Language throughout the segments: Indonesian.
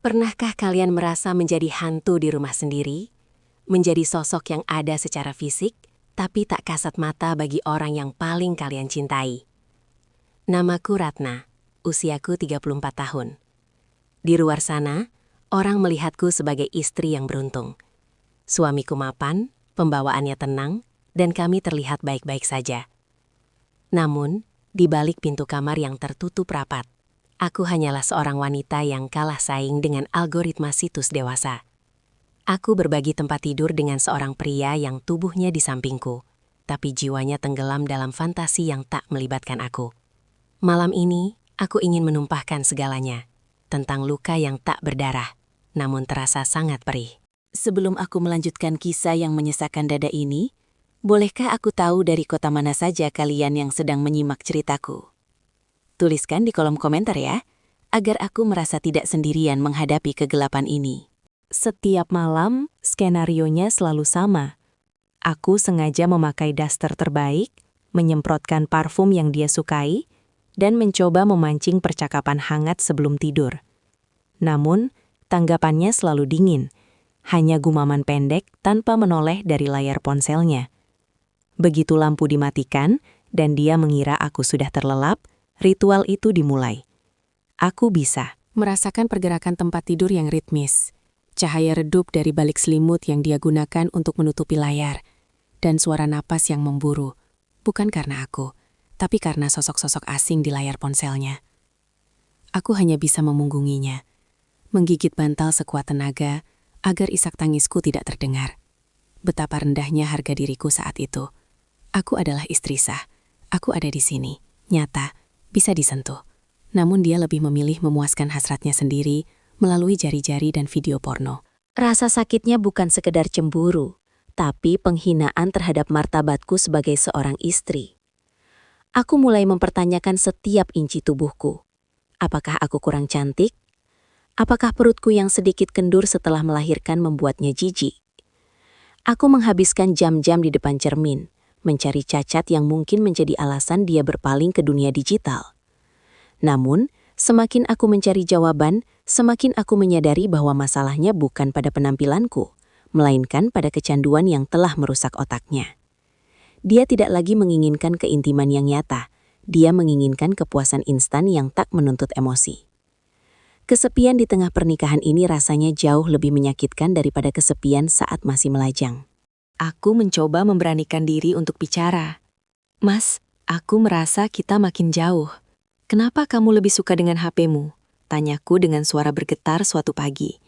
Pernahkah kalian merasa menjadi hantu di rumah sendiri? Menjadi sosok yang ada secara fisik, tapi tak kasat mata bagi orang yang paling kalian cintai. Namaku Ratna, usiaku 34 tahun. Di luar sana, orang melihatku sebagai istri yang beruntung. Suamiku mapan, pembawaannya tenang, dan kami terlihat baik-baik saja. Namun, di balik pintu kamar yang tertutup rapat, aku hanyalah seorang wanita yang kalah saing dengan algoritma situs dewasa. Aku berbagi tempat tidur dengan seorang pria yang tubuhnya di sampingku, tapi jiwanya tenggelam dalam fantasi yang tak melibatkan aku. Malam ini, aku ingin menumpahkan segalanya, tentang luka yang tak berdarah, namun terasa sangat perih. Sebelum aku melanjutkan kisah yang menyesakkan dada ini, bolehkah aku tahu dari kota mana saja kalian yang sedang menyimak ceritaku? Tuliskan di kolom komentar ya, agar aku merasa tidak sendirian menghadapi kegelapan ini. Setiap malam, skenarionya selalu sama. Aku sengaja memakai daster terbaik, menyemprotkan parfum yang dia sukai, dan mencoba memancing percakapan hangat sebelum tidur. Namun, tanggapannya selalu dingin, hanya gumaman pendek tanpa menoleh dari layar ponselnya. Begitu lampu dimatikan, dan dia mengira aku sudah terlelap, ritual itu dimulai. Aku bisa Merasakan pergerakan tempat tidur yang ritmis, cahaya redup dari balik selimut yang dia gunakan untuk menutupi layar, dan suara napas yang memburu, bukan karena aku, tapi karena sosok-sosok asing di layar ponselnya. Aku hanya bisa memunggunginya, menggigit bantal sekuat tenaga agar isak tangisku tidak terdengar. Betapa rendahnya harga diriku saat itu. Aku adalah istri sah, aku ada di sini, nyata, bisa disentuh. Namun dia lebih memilih memuaskan hasratnya sendiri melalui jari-jari dan video porno. Rasa sakitnya bukan sekedar cemburu, tapi penghinaan terhadap martabatku sebagai seorang istri. Aku mulai mempertanyakan setiap inci tubuhku. Apakah aku kurang cantik? Apakah perutku yang sedikit kendur setelah melahirkan membuatnya jijik? Aku menghabiskan jam-jam di depan cermin, mencari cacat yang mungkin menjadi alasan dia berpaling ke dunia digital. Namun, semakin aku mencari jawaban, semakin aku menyadari bahwa masalahnya bukan pada penampilanku, melainkan pada kecanduan yang telah merusak otaknya. Dia tidak lagi menginginkan keintiman yang nyata, dia menginginkan kepuasan instan yang tak menuntut emosi. Kesepian di tengah pernikahan ini rasanya jauh lebih menyakitkan daripada kesepian saat masih melajang. Aku mencoba memberanikan diri untuk bicara. Mas, aku merasa kita makin jauh. Kenapa kamu lebih suka dengan HP-mu? Tanyaku dengan suara bergetar suatu pagi.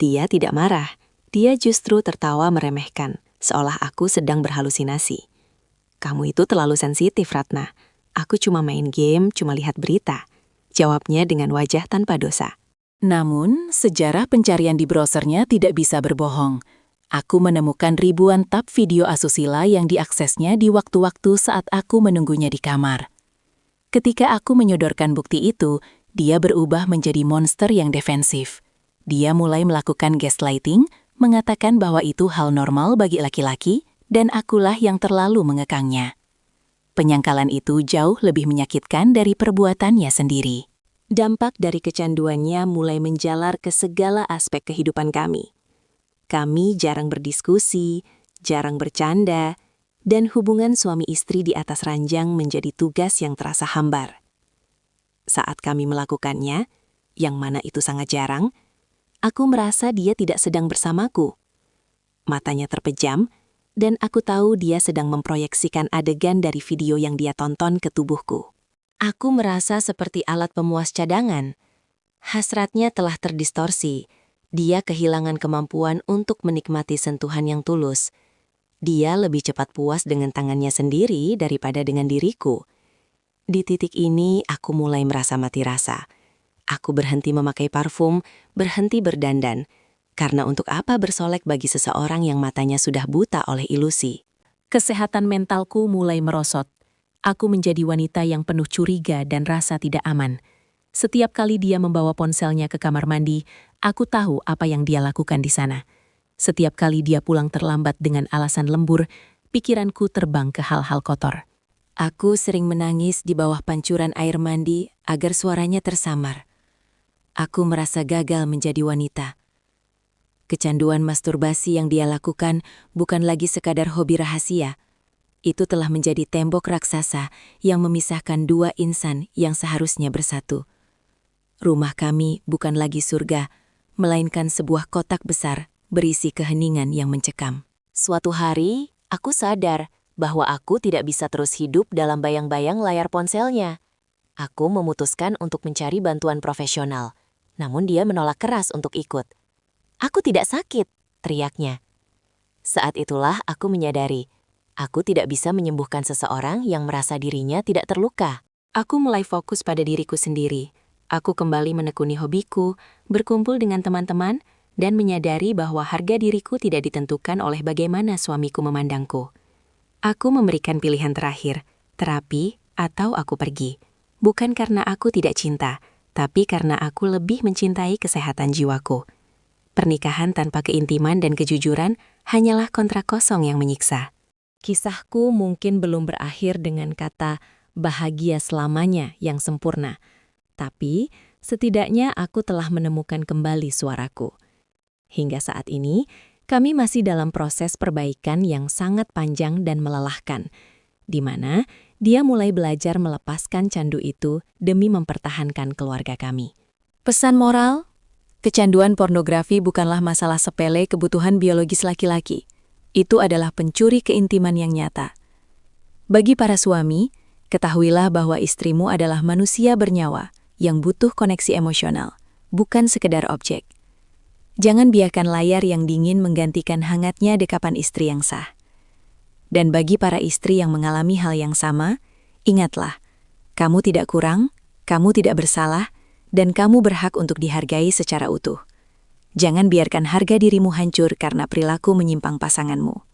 Dia tidak marah, dia justru tertawa meremehkan, seolah aku sedang berhalusinasi. Kamu itu terlalu sensitif, Ratna. Aku cuma main game, cuma lihat berita. Jawabnya dengan wajah tanpa dosa. Namun, sejarah pencarian di browsernya tidak bisa berbohong. Aku menemukan ribuan tab video asusila yang diaksesnya di waktu-waktu saat aku menunggunya di kamar. Ketika aku menyodorkan bukti itu, dia berubah menjadi monster yang defensif. Dia mulai melakukan gaslighting, mengatakan bahwa itu hal normal bagi laki-laki, dan akulah yang terlalu mengekangnya. Penyangkalan itu jauh lebih menyakitkan dari perbuatannya sendiri. Dampak dari kecanduannya mulai menjalar ke segala aspek kehidupan kami. Kami jarang berdiskusi, jarang bercanda, dan hubungan suami istri di atas ranjang menjadi tugas yang terasa hambar. Saat kami melakukannya, yang mana itu sangat jarang, aku merasa dia tidak sedang bersamaku. Matanya terpejam, dan aku tahu dia sedang memproyeksikan adegan dari video yang dia tonton ke tubuhku. Aku merasa seperti alat pemuas cadangan. Hasratnya telah terdistorsi. Dia kehilangan kemampuan untuk menikmati sentuhan yang tulus. Dia lebih cepat puas dengan tangannya sendiri daripada dengan diriku. Di titik ini, aku mulai merasa mati rasa. Aku berhenti memakai parfum, berhenti berdandan. Karena untuk apa bersolek bagi seseorang yang matanya sudah buta oleh ilusi? Kesehatan mentalku mulai merosot. Aku menjadi wanita yang penuh curiga dan rasa tidak aman. Setiap kali dia membawa ponselnya ke kamar mandi, aku tahu apa yang dia lakukan di sana. Setiap kali dia pulang terlambat dengan alasan lembur, pikiranku terbang ke hal-hal kotor. Aku sering menangis di bawah pancuran air mandi agar suaranya tersamar. Aku merasa gagal menjadi wanita. Kecanduan masturbasi yang dia lakukan bukan lagi sekadar hobi rahasia. Itu telah menjadi tembok raksasa yang memisahkan dua insan yang seharusnya bersatu. Rumah kami bukan lagi surga, melainkan sebuah kotak besar berisi keheningan yang mencekam. Suatu hari, aku sadar bahwa aku tidak bisa terus hidup dalam bayang-bayang layar ponselnya. Aku memutuskan untuk mencari bantuan profesional, namun dia menolak keras untuk ikut. "Aku tidak sakit," teriaknya. Saat itulah aku menyadari, aku tidak bisa menyembuhkan seseorang yang merasa dirinya tidak terluka. Aku mulai fokus pada diriku sendiri. Aku kembali menekuni hobiku, berkumpul dengan teman-teman, dan menyadari bahwa harga diriku tidak ditentukan oleh bagaimana suamiku memandangku. Aku memberikan pilihan terakhir, terapi atau aku pergi. Bukan karena aku tidak cinta, tapi karena aku lebih mencintai kesehatan jiwaku. Pernikahan tanpa keintiman dan kejujuran hanyalah kontrak kosong yang menyiksa. Kisahku mungkin belum berakhir dengan kata bahagia selamanya yang sempurna. Tapi, setidaknya aku telah menemukan kembali suaraku. Hingga saat ini, kami masih dalam proses perbaikan yang sangat panjang dan melelahkan, di mana dia mulai belajar melepaskan candu itu demi mempertahankan keluarga kami. Pesan moral, kecanduan pornografi bukanlah masalah sepele kebutuhan biologis laki-laki. Itu adalah pencuri keintiman yang nyata. Bagi para suami, ketahuilah bahwa istrimu adalah manusia bernyawa yang butuh koneksi emosional, bukan sekedar objek. Jangan biarkan layar yang dingin menggantikan hangatnya dekapan istri yang sah. Dan bagi para istri yang mengalami hal yang sama, ingatlah, kamu tidak kurang, kamu tidak bersalah, dan kamu berhak untuk dihargai secara utuh. Jangan biarkan harga dirimu hancur karena perilaku menyimpang pasanganmu.